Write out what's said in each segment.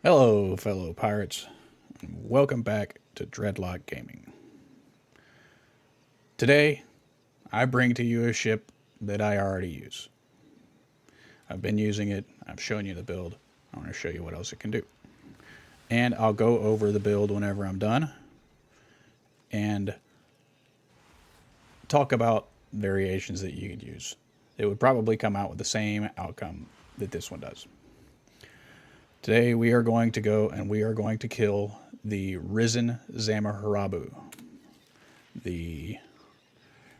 Hello, fellow pirates, and welcome back to Dreadlock Gaming. Today, I bring to you a ship that I already use. I've been using it, I've shown you the build, I want to show you what else it can do. And I'll go over the build whenever I'm done and talk about variations that you could use. It would probably come out with the same outcome that this one does. Today we are going to go and we are going to kill the Risen Zamaharibu, the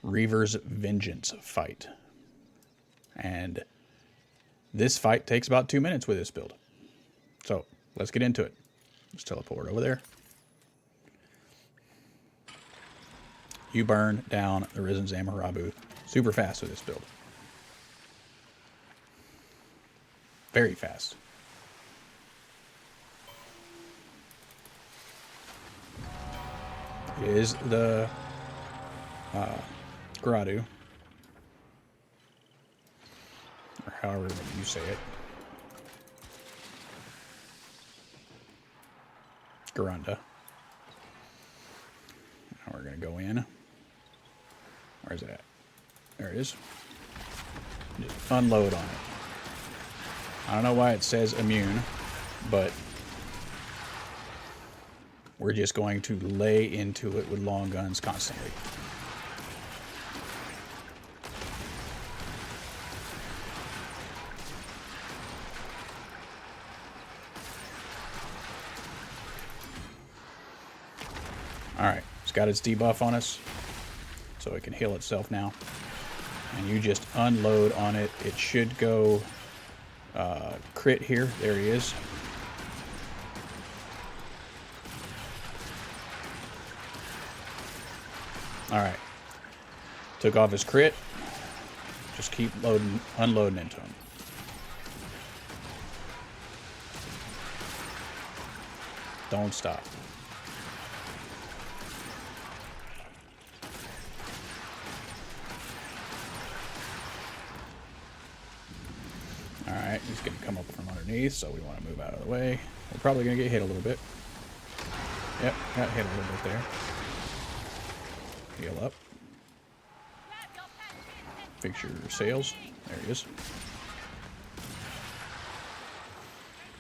Reaver's Vengeance fight. And this fight takes about 2 minutes with this build. So let's get into it. Let's teleport over there. You burn down the Risen Zamaharibu super fast with this build. Very fast. It is the Garuda, or however you say it. Garuda. Now we're going to go in. Where's it at? There it is. Just unload on it. I don't know why it says immune, but we're just going to lay into it with long guns constantly. Alright, it's got its debuff on us, so it can heal itself now. And you just unload on it. It should go crit here. There he is. Alright. Took off his crit. Just keep unloading into him. Don't stop. Alright, he's going to come up from underneath, so we want to move out of the way. We're probably going to get hit a little bit. Yep, got hit a little bit there. Heal up. Fix your sails. There he is.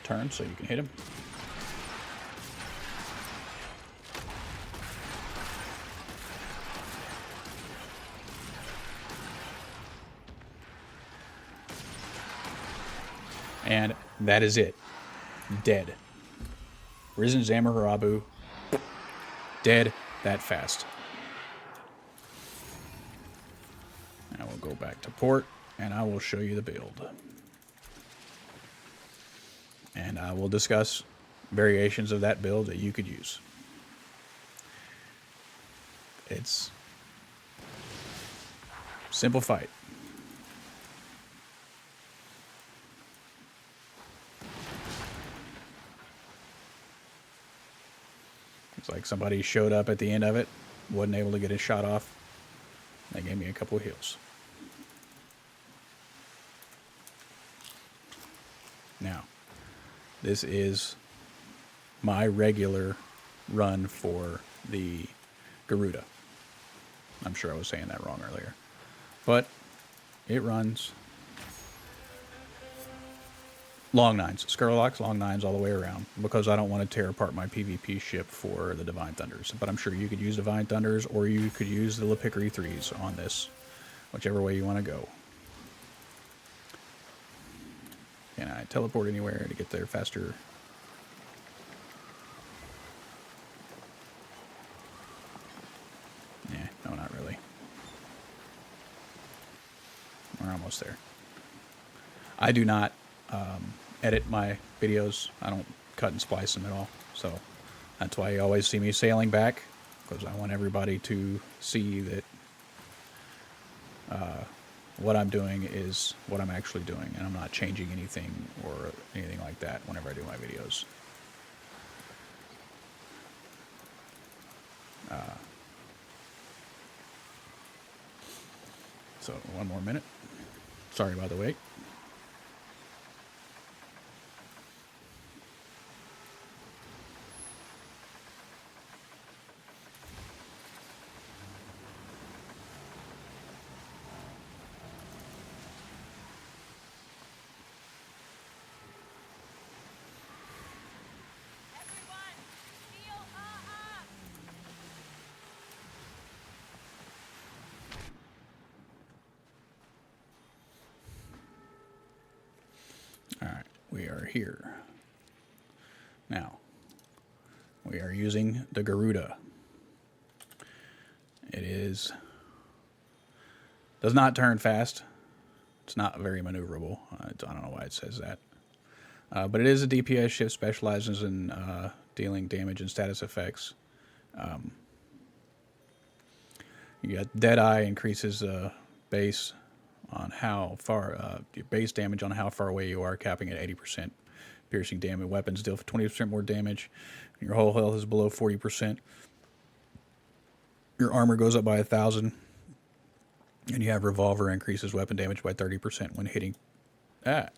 Turn so you can hit him. And that is it. Dead. Risen Zamaharibu. Dead that fast. Now we'll go back to port, and I will show you the build. And I will discuss variations of that build that you could use. It's simple fight. It's like somebody showed up at the end of it, wasn't able to get his shot off. They gave me a couple of heals. Now, this is my regular run for the Garuda. I'm sure I was saying that wrong earlier. But it runs long nines, Skurlocks, long nines all the way around, because I don't want to tear apart my PvP ship for the Divine Thunders. But I'm sure you could use Divine Thunders, or you could use the Lepickery 3s on this, whichever way you want to go. Can I teleport anywhere to get there faster? Yeah, no, not really. We're almost there. I do not edit my videos. I don't cut and splice them at all. So that's why you always see me sailing back, because I want everybody to see that what I'm doing is what I'm actually doing, and I'm not changing anything or anything like that whenever I do my videos. So one more minute. Sorry about the wait. we are here. Now, we are using the Garuda. It does not turn fast. It's not very maneuverable. I don't know why it says that. But it is a DPS ship, specializes in dealing damage and status effects. You got Deadeye, increases base on how far your base damage on how far away you are, capping at 80%. Piercing damage. Weapons deal for 20% more damage. Your whole health is below 40%. Your armor goes up by 1,000. And you have Revolver, increases weapon damage by 30% when hitting. A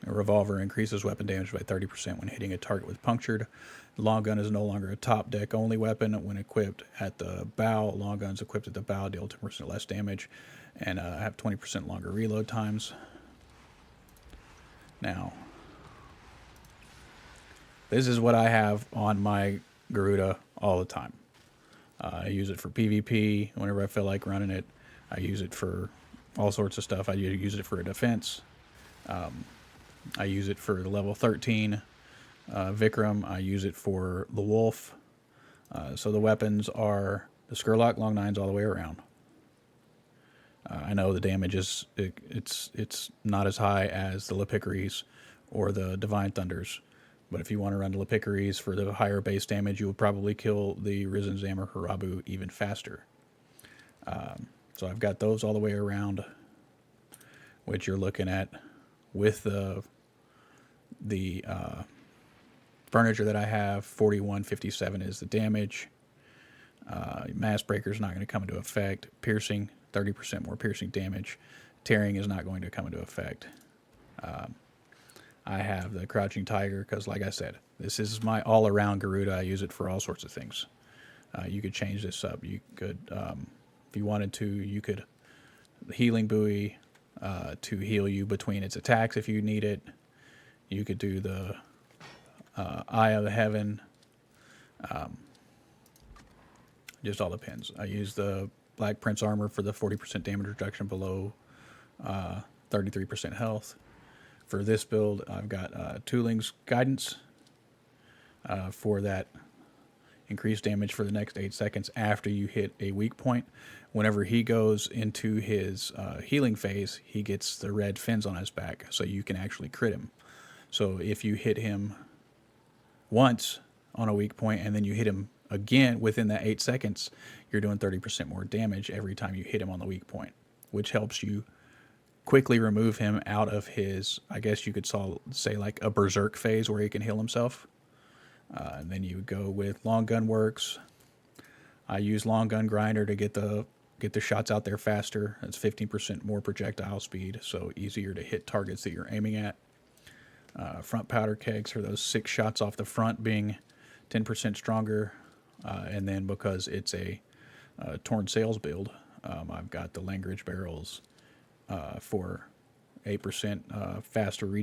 Revolver increases weapon damage by 30% when hitting a target with punctured. Long gun is no longer a top deck only weapon. When equipped at the bow, long guns equipped at the bow deal 10% less damage and have 20% longer reload times. Now, this is what I have on my Garuda all the time. I use it for PvP whenever I feel like running it. I use it for all sorts of stuff. I use it for a defense. I use it for the level 13 Vikram. I use it for the Wolf. So the weapons are the Skurlock Long Nines all the way around. I know the damage is it's not as high as the Lepicaries or the Divine Thunders, but if you want to run the Lepicaries for the higher base damage, you will probably kill the Risen Zamaharibu even faster. So I've got those all the way around, which you're looking at with the furniture that I have. 4157 is the damage. Mass Breaker is not going to come into effect. Piercing, 30% more piercing damage. Tearing is not going to come into effect. I have the Crouching Tiger because, like I said, this is my all-around Garuda. I use it for all sorts of things. You could change this up. You could, if you wanted to, you could Healing Buoy to heal you between its attacks if you need it. You could do the Eye of the Heaven. Just all depends. I use the Black Prince armor for the 40% damage reduction below 33% health. For this build, I've got Tooling's Guidance for that increased damage for the next 8 seconds after you hit a weak point. Whenever he goes into his healing phase, he gets the red fins on his back, so you can actually crit him. So if you hit him once on a weak point and then you hit him again within that 8 seconds, you're doing 30% more damage every time you hit him on the weak point, which helps you quickly remove him out of his, I guess you could say like a berserk phase where he can heal himself. And then you go with Long Gun Works. I use Long Gun Grinder to get the shots out there faster. That's 15% more projectile speed, so easier to hit targets that you're aiming at. Front Powder Kegs for those 6 shots off the front being 10% stronger. And then because it's a Torn Sails build, I've got the Langridge barrels for 8% faster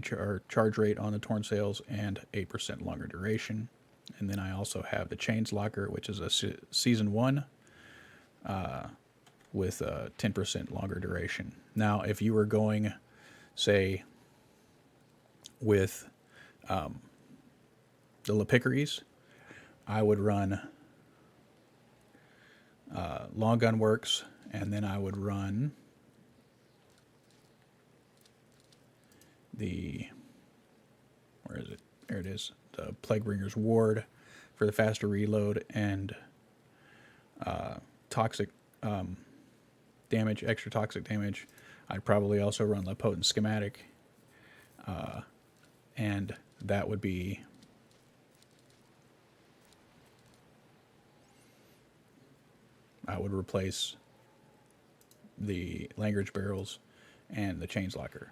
charge rate on the Torn Sails and 8% longer duration. And then I also have the Chains Locker, which is a Season 1 with 10% longer duration. Now, if you were going, say, with the Lepicaries, I would run Long Gun Works, and then I would run where is it? There it is. The Plaguebringer's Ward for the faster reload and toxic damage, extra toxic damage. I'd probably also run the Potent Schematic, and that would be I would replace the Langridge barrels and the Chains Locker.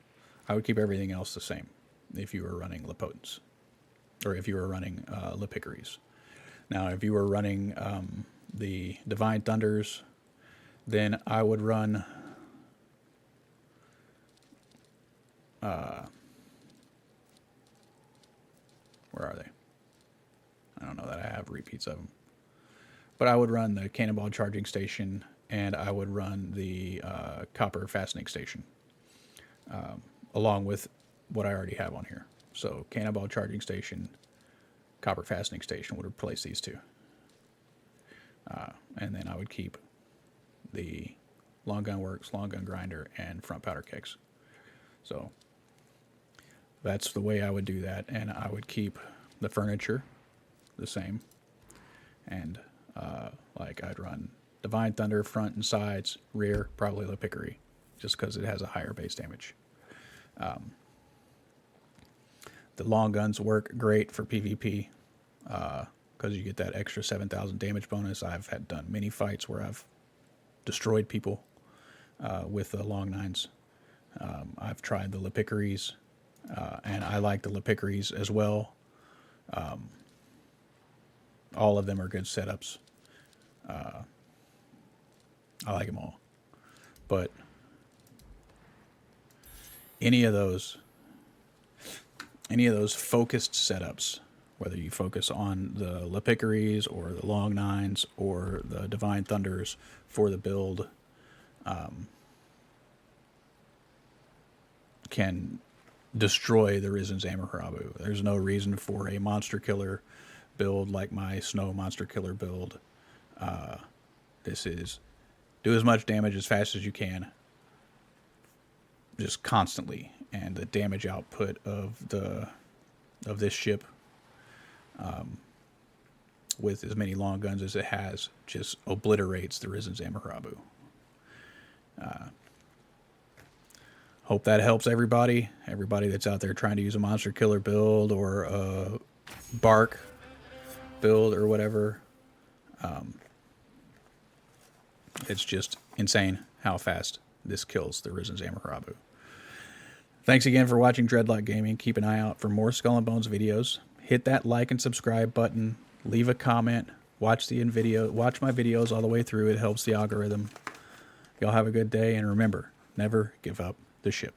I would keep everything else the same if you were running Lepotents, or if you were running Lepicaries. Now, if you were running the Divine Thunders, then I would run where are they? I don't know that I have repeats of them. But I would run the Cannonball Charging Station and I would run the copper fastening station along with what I already have on here. So cannonball charging station, copper fastening station would replace these two. And then I would keep the long gun works, long gun grinder, and front powder kegs. So that's the way I would do that. And I would keep the furniture the same. And like I'd run Divine Thunder, front and sides, rear, probably Lipickery, just because it has a higher base damage. The long guns work great for PvP because you get that extra 7,000 damage bonus. I've done many fights where I've destroyed people with the long nines. I've tried the Lipickeries, and I like the Lipickeries as well. All of them are good setups. I like them all. But any of those focused setups, whether you focus on the Lipickeries or the long nines or the Divine Thunders for the build, can destroy the Risen Zamaharibu. There's no reason for a monster killer build like my snow monster killer build. This is do as much damage as fast as you can, just constantly, and the damage output of this ship, with as many long guns as it has, just obliterates the Risen Zamaharibu. Hope that helps everybody that's out there trying to use a monster killer build or a bark build or whatever. It's just insane how fast this kills the Risen Zamaharibu. Thanks again for watching Dreadlock Gaming. Keep an eye out for more Skull and Bones videos. Hit that like and subscribe button. Leave a comment. Watch my videos all the way through. It helps the algorithm. Y'all have a good day, and remember, never give up the ship.